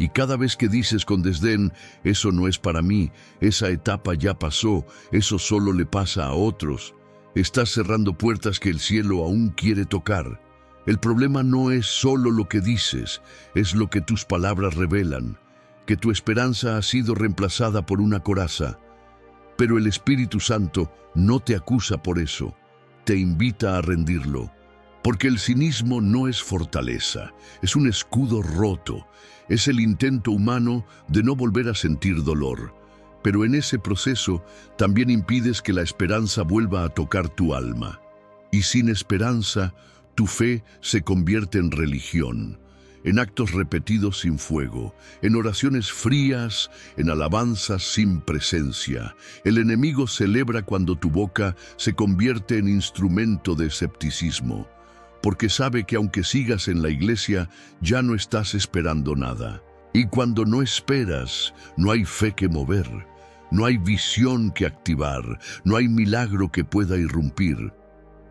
Y cada vez que dices con desdén, eso no es para mí, esa etapa ya pasó, eso solo le pasa a otros, estás cerrando puertas que el cielo aún quiere tocar. El problema no es solo lo que dices, es lo que tus palabras revelan, que tu esperanza ha sido reemplazada por una coraza. Pero el Espíritu Santo no te acusa por eso, te invita a rendirlo, porque el cinismo no es fortaleza, es un escudo roto, es el intento humano de no volver a sentir dolor. Pero en ese proceso también impides que la esperanza vuelva a tocar tu alma. Y sin esperanza, tu fe se convierte en religión, en actos repetidos sin fuego, en oraciones frías, en alabanzas sin presencia. El enemigo celebra cuando tu boca se convierte en instrumento de escepticismo, porque sabe que aunque sigas en la iglesia, ya no estás esperando nada. Y cuando no esperas, no hay fe que mover, no hay visión que activar, no hay milagro que pueda irrumpir.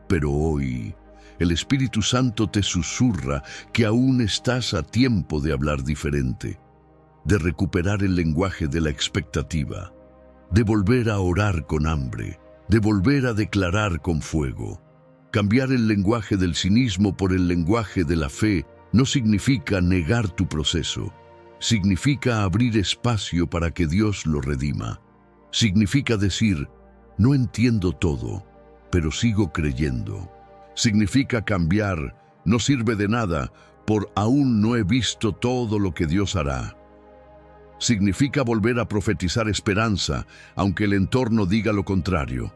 Pero hoy, el Espíritu Santo te susurra que aún estás a tiempo de hablar diferente, de recuperar el lenguaje de la expectativa, de volver a orar con hambre, de volver a declarar con fuego. Cambiar el lenguaje del cinismo por el lenguaje de la fe no significa negar tu proceso. Significa abrir espacio para que Dios lo redima. Significa decir, no entiendo todo, pero sigo creyendo. Significa cambiar, no sirve de nada, por aún no he visto todo lo que Dios hará. Significa volver a profetizar esperanza, aunque el entorno diga lo contrario.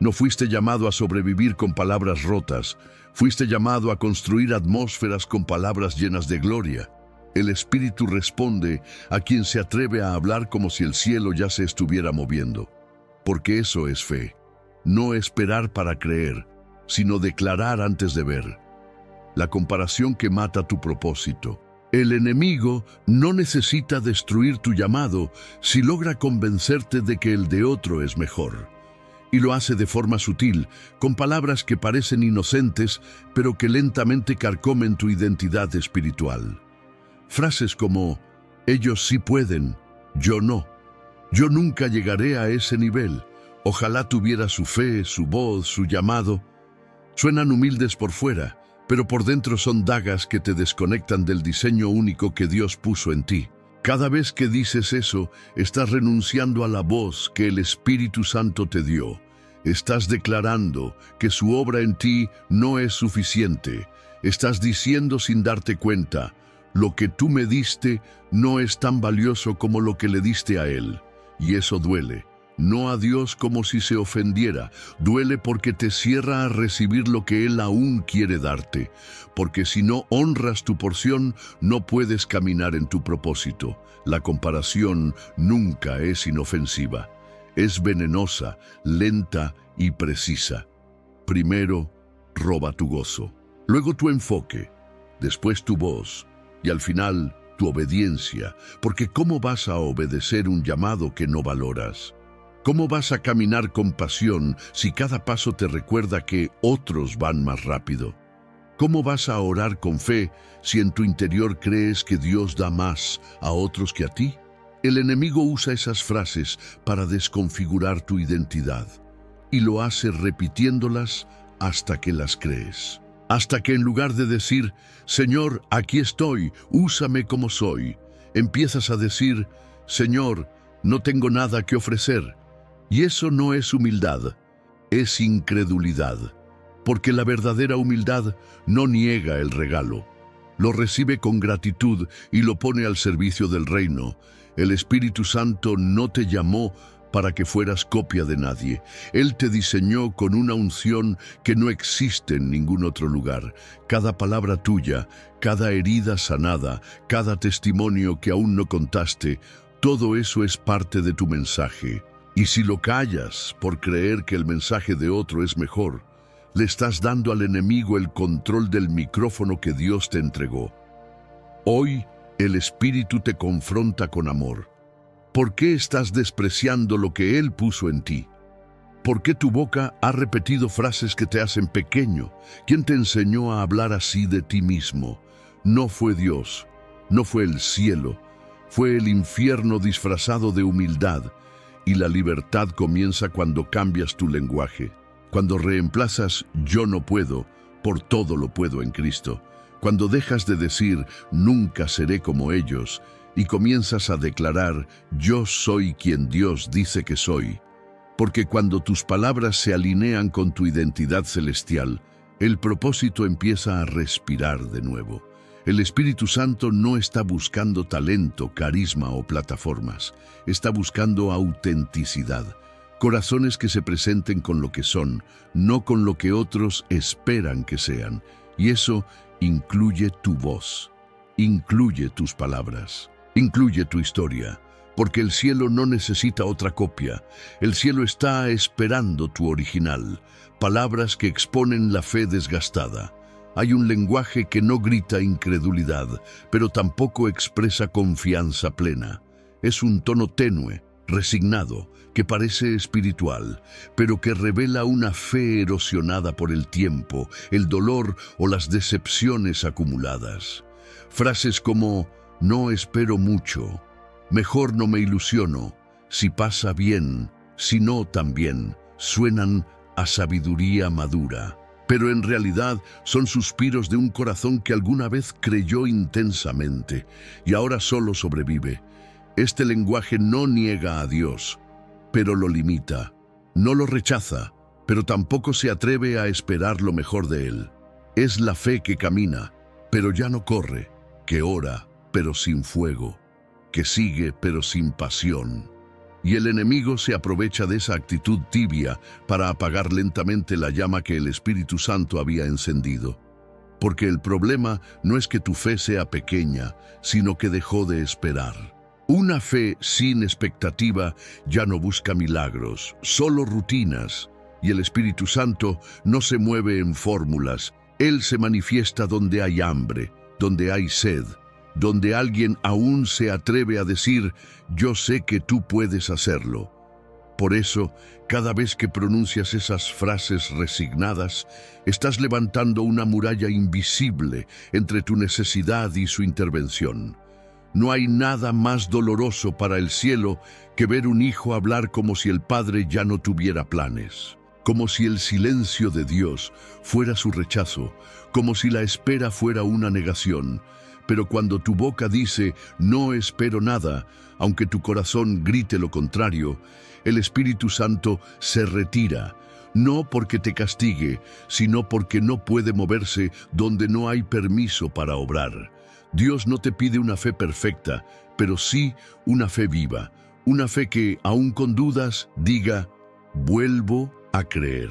No fuiste llamado a sobrevivir con palabras rotas, fuiste llamado a construir atmósferas con palabras llenas de gloria. El Espíritu responde a quien se atreve a hablar como si el cielo ya se estuviera moviendo. Porque eso es fe. No esperar para creer, sino declarar antes de ver. La comparación que mata tu propósito. El enemigo no necesita destruir tu llamado si logra convencerte de que el de otro es mejor. Y lo hace de forma sutil, con palabras que parecen inocentes, pero que lentamente carcomen tu identidad espiritual. Frases como, ellos sí pueden, yo no. Yo nunca llegaré a ese nivel. Ojalá tuviera su fe, su voz, su llamado. Suenan humildes por fuera, pero por dentro son dagas que te desconectan del diseño único que Dios puso en ti. Cada vez que dices eso, estás renunciando a la voz que el Espíritu Santo te dio. Estás declarando que su obra en ti no es suficiente. Estás diciendo sin darte cuenta, lo que tú me diste no es tan valioso como lo que le diste a Él. Y eso duele. No a Dios como si se ofendiera. Duele porque te cierra a recibir lo que Él aún quiere darte. Porque si no honras tu porción, no puedes caminar en tu propósito. La comparación nunca es inofensiva. Es venenosa, lenta y precisa. Primero, roba tu gozo. Luego tu enfoque. Después tu voz. Y al final, tu obediencia. Porque ¿cómo vas a obedecer un llamado que no valoras? ¿Cómo vas a caminar con pasión si cada paso te recuerda que otros van más rápido? ¿Cómo vas a orar con fe si en tu interior crees que Dios da más a otros que a ti? El enemigo usa esas frases para desconfigurar tu identidad y lo hace repitiéndolas hasta que las crees. Hasta que en lugar de decir, Señor, aquí estoy, úsame como soy, empiezas a decir, Señor, no tengo nada que ofrecer. Y eso no es humildad, es incredulidad, porque la verdadera humildad no niega el regalo, lo recibe con gratitud y lo pone al servicio del reino. El Espíritu Santo no te llamó para que fueras copia de nadie. Él te diseñó con una unción que no existe en ningún otro lugar. Cada palabra tuya, cada herida sanada, cada testimonio que aún no contaste, todo eso es parte de tu mensaje. Y si lo callas por creer que el mensaje de otro es mejor, le estás dando al enemigo el control del micrófono que Dios te entregó. Hoy, el Espíritu te confronta con amor. ¿Por qué estás despreciando lo que Él puso en ti? ¿Por qué tu boca ha repetido frases que te hacen pequeño? ¿Quién te enseñó a hablar así de ti mismo? No fue Dios, no fue el cielo, fue el infierno disfrazado de humildad. Y la libertad comienza cuando cambias tu lenguaje, cuando reemplazas «yo no puedo» por «todo lo puedo en Cristo», cuando dejas de decir «nunca seré como ellos» y comienzas a declarar «yo soy quien Dios dice que soy». Porque cuando tus palabras se alinean con tu identidad celestial, el propósito empieza a respirar de nuevo. El Espíritu Santo no está buscando talento, carisma o plataformas. Está buscando autenticidad. Corazones que se presenten con lo que son, no con lo que otros esperan que sean. Y eso incluye tu voz, incluye tus palabras, incluye tu historia. Porque el cielo no necesita otra copia. El cielo está esperando tu original. Palabras que exponen la fe desgastada. Hay un lenguaje que no grita incredulidad, pero tampoco expresa confianza plena. Es un tono tenue, resignado, que parece espiritual, pero que revela una fe erosionada por el tiempo, el dolor o las decepciones acumuladas. Frases como «no espero mucho», «mejor no me ilusiono», «si pasa bien», «si no también», suenan a sabiduría madura. Pero en realidad son suspiros de un corazón que alguna vez creyó intensamente y ahora solo sobrevive. Este lenguaje no niega a Dios, pero lo limita. No lo rechaza, pero tampoco se atreve a esperar lo mejor de Él. Es la fe que camina, pero ya no corre, que ora, pero sin fuego, que sigue, pero sin pasión. Y el enemigo se aprovecha de esa actitud tibia para apagar lentamente la llama que el Espíritu Santo había encendido. Porque el problema no es que tu fe sea pequeña, sino que dejó de esperar. Una fe sin expectativa ya no busca milagros, solo rutinas. Y el Espíritu Santo no se mueve en fórmulas. Él se manifiesta donde hay hambre, donde hay sed, donde alguien aún se atreve a decir, yo sé que tú puedes hacerlo. Por eso, cada vez que pronuncias esas frases resignadas, estás levantando una muralla invisible entre tu necesidad y su intervención. No hay nada más doloroso para el cielo que ver un hijo hablar como si el padre ya no tuviera planes, como si el silencio de Dios fuera su rechazo, como si la espera fuera una negación. Pero cuando tu boca dice, no espero nada, aunque tu corazón grite lo contrario, el Espíritu Santo se retira, no porque te castigue, sino porque no puede moverse donde no hay permiso para obrar. Dios no te pide una fe perfecta, pero sí una fe viva, una fe que, aun con dudas, diga, vuelvo a creer.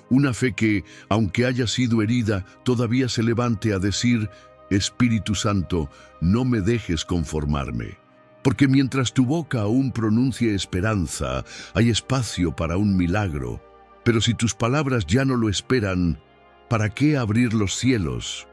Una fe que, aunque haya sido herida, todavía se levante a decir, Espíritu Santo, no me dejes conformarme. Porque mientras tu boca aún pronuncie esperanza, hay espacio para un milagro. Pero si tus palabras ya no lo esperan, ¿para qué abrir los cielos?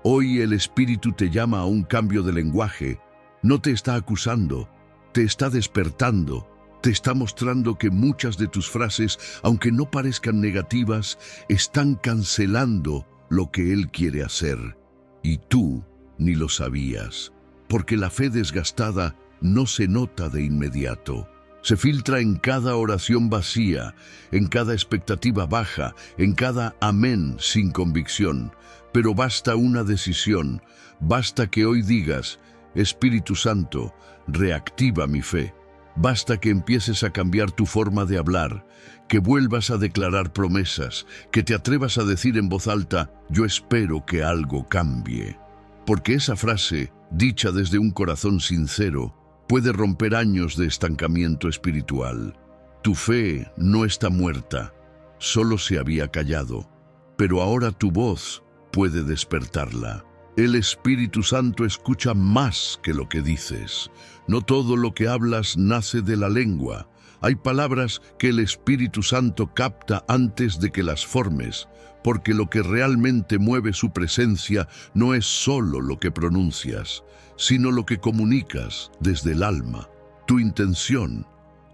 Hoy el Espíritu te llama a un cambio de lenguaje. No te está acusando, te está despertando. Te está mostrando que muchas de tus frases, aunque no parezcan negativas, están cancelando lo que Él quiere hacer. Y tú ni lo sabías, porque la fe desgastada no se nota de inmediato. Se filtra en cada oración vacía, en cada expectativa baja, en cada amén sin convicción. Pero basta una decisión, basta que hoy digas, Espíritu Santo, reactiva mi fe. Basta que empieces a cambiar tu forma de hablar, que vuelvas a declarar promesas, que te atrevas a decir en voz alta, yo espero que algo cambie. Porque esa frase, dicha desde un corazón sincero, puede romper años de estancamiento espiritual. Tu fe no está muerta, solo se había callado, pero ahora tu voz puede despertarla. El Espíritu Santo escucha más que lo que dices. No todo lo que hablas nace de la lengua. Hay palabras que el Espíritu Santo capta antes de que las formes, porque lo que realmente mueve su presencia no es solo lo que pronuncias, sino lo que comunicas desde el alma, tu intención,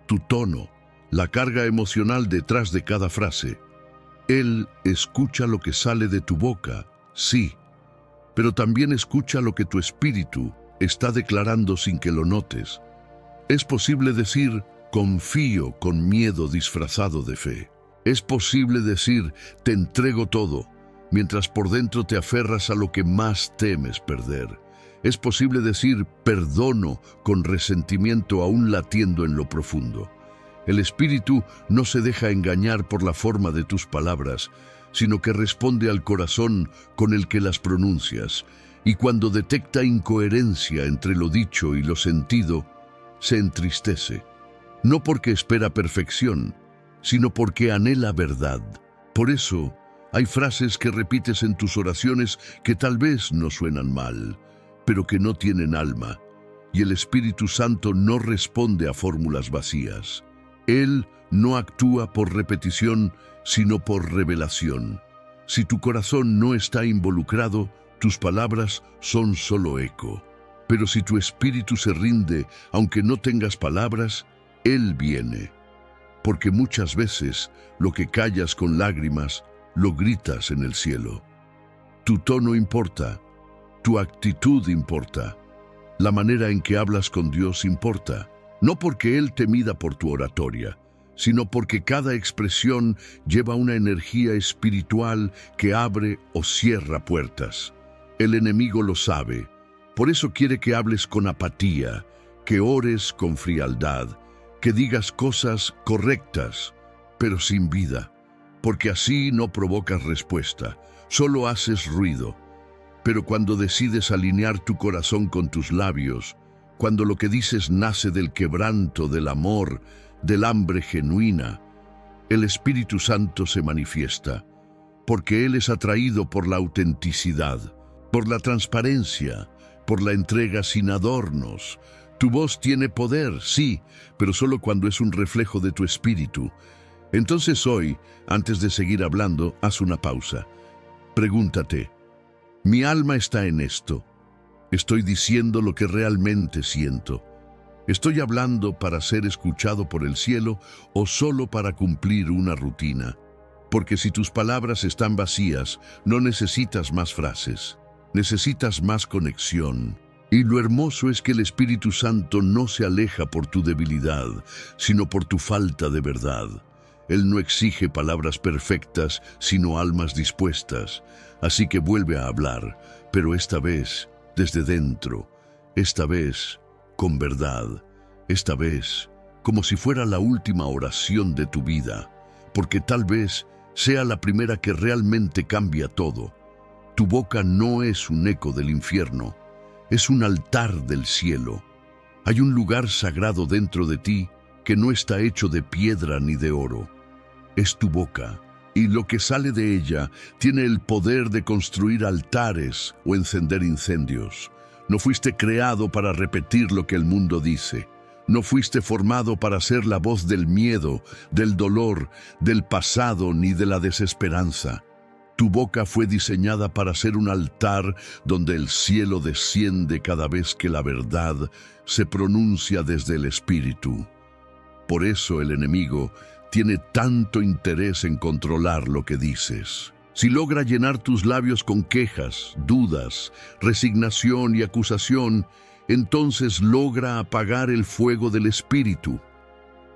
tu tono, la carga emocional detrás de cada frase. Él escucha lo que sale de tu boca, sí, pero también escucha lo que tu espíritu está declarando sin que lo notes. Es posible decir, confío con miedo disfrazado de fe. Es posible decir, te entrego todo, mientras por dentro te aferras a lo que más temes perder. Es posible decir, perdono con resentimiento aún latiendo en lo profundo. El espíritu no se deja engañar por la forma de tus palabras, sino que responde al corazón con el que las pronuncias, y cuando detecta incoherencia entre lo dicho y lo sentido, se entristece. No porque espera perfección, sino porque anhela verdad. Por eso, hay frases que repites en tus oraciones que tal vez no suenan mal, pero que no tienen alma, y el Espíritu Santo no responde a fórmulas vacías. Él no actúa por repetición, sino por revelación. Si tu corazón no está involucrado, tus palabras son solo eco. Pero si tu espíritu se rinde, aunque no tengas palabras, Él viene. Porque muchas veces lo que callas con lágrimas, lo gritas en el cielo. Tu tono importa, tu actitud importa, la manera en que hablas con Dios importa, no porque Él te mida por tu oratoria, sino porque cada expresión lleva una energía espiritual que abre o cierra puertas. El enemigo lo sabe, por eso quiere que hables con apatía, que ores con frialdad, que digas cosas correctas, pero sin vida, porque así no provocas respuesta, solo haces ruido. Pero cuando decides alinear tu corazón con tus labios, cuando lo que dices nace del quebranto, del amor, del hambre genuina, el Espíritu Santo se manifiesta, porque Él es atraído por la autenticidad, por la transparencia, por la entrega sin adornos. Tu voz tiene poder, sí, pero solo cuando es un reflejo de tu espíritu. Entonces hoy, antes de seguir hablando, haz una pausa. Pregúntate, ¿mi alma está en esto? ¿Estoy diciendo lo que realmente siento? ¿Estoy hablando para ser escuchado por el cielo o solo para cumplir una rutina? Porque si tus palabras están vacías, no necesitas más frases, necesitas más conexión. Y lo hermoso es que el Espíritu Santo no se aleja por tu debilidad, sino por tu falta de verdad. Él no exige palabras perfectas, sino almas dispuestas. Así que vuelve a hablar, pero esta vez desde dentro, esta vez con verdad, esta vez como si fuera la última oración de tu vida, porque tal vez sea la primera que realmente cambia todo. Tu boca no es un eco del infierno, es un altar del cielo. Hay un lugar sagrado dentro de ti que no está hecho de piedra ni de oro. Es tu boca, y lo que sale de ella tiene el poder de construir altares o encender incendios. No fuiste creado para repetir lo que el mundo dice. No fuiste formado para ser la voz del miedo, del dolor, del pasado ni de la desesperanza. Tu boca fue diseñada para ser un altar donde el cielo desciende cada vez que la verdad se pronuncia desde el Espíritu. Por eso el enemigo tiene tanto interés en controlar lo que dices. Si logra llenar tus labios con quejas, dudas, resignación y acusación, entonces logra apagar el fuego del Espíritu.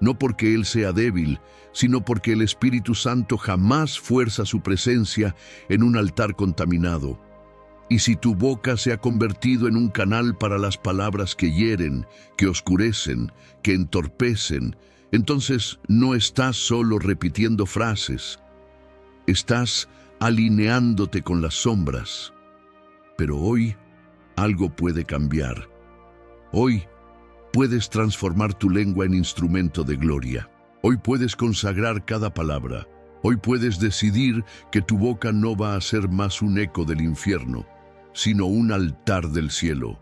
No porque Él sea débil, sino porque el Espíritu Santo jamás fuerza su presencia en un altar contaminado. Y si tu boca se ha convertido en un canal para las palabras que hieren, que oscurecen, que entorpecen, entonces no estás solo repitiendo frases, estás alineándote con las sombras. Pero hoy algo puede cambiar. Hoy puedes transformar tu lengua en instrumento de gloria. Hoy puedes consagrar cada palabra. Hoy puedes decidir que tu boca no va a ser más un eco del infierno, sino un altar del cielo.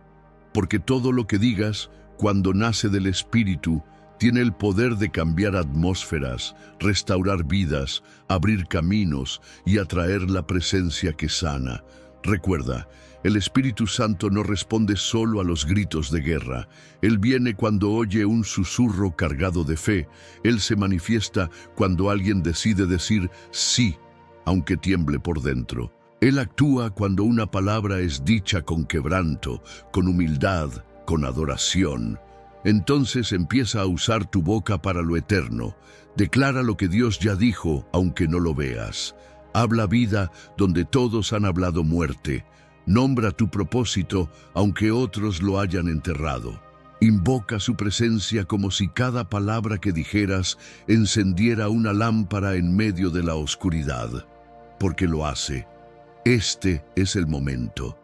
Porque todo lo que digas, cuando nace del Espíritu, tiene el poder de cambiar atmósferas, restaurar vidas, abrir caminos y atraer la presencia que sana. Recuerda, el Espíritu Santo no responde solo a los gritos de guerra. Él viene cuando oye un susurro cargado de fe. Él se manifiesta cuando alguien decide decir sí, aunque tiemble por dentro. Él actúa cuando una palabra es dicha con quebranto, con humildad, con adoración. Entonces empieza a usar tu boca para lo eterno. Declara lo que Dios ya dijo, aunque no lo veas. Habla vida donde todos han hablado muerte. Nombra tu propósito, aunque otros lo hayan enterrado. Invoca su presencia como si cada palabra que dijeras encendiera una lámpara en medio de la oscuridad. Porque lo hace. Este es el momento.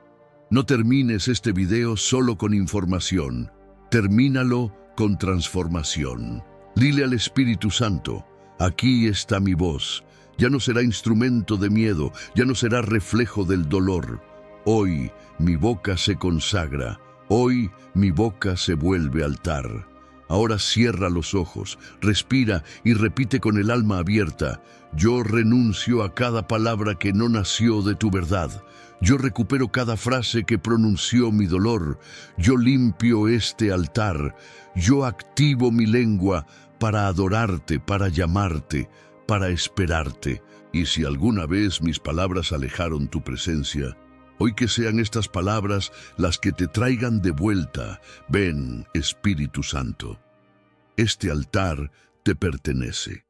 No termines este video solo con información. Termínalo con transformación. Dile al Espíritu Santo, aquí está mi voz. Ya no será instrumento de miedo, ya no será reflejo del dolor. Hoy mi boca se consagra, hoy mi boca se vuelve altar. Ahora cierra los ojos, respira y repite con el alma abierta. Yo renuncio a cada palabra que no nació de tu verdad. Yo recupero cada frase que pronunció mi dolor. Yo limpio este altar. Yo activo mi lengua para adorarte, para llamarte, para esperarte. Y si alguna vez mis palabras alejaron tu presencia, hoy que sean estas palabras las que te traigan de vuelta. Ven, Espíritu Santo. Este altar te pertenece.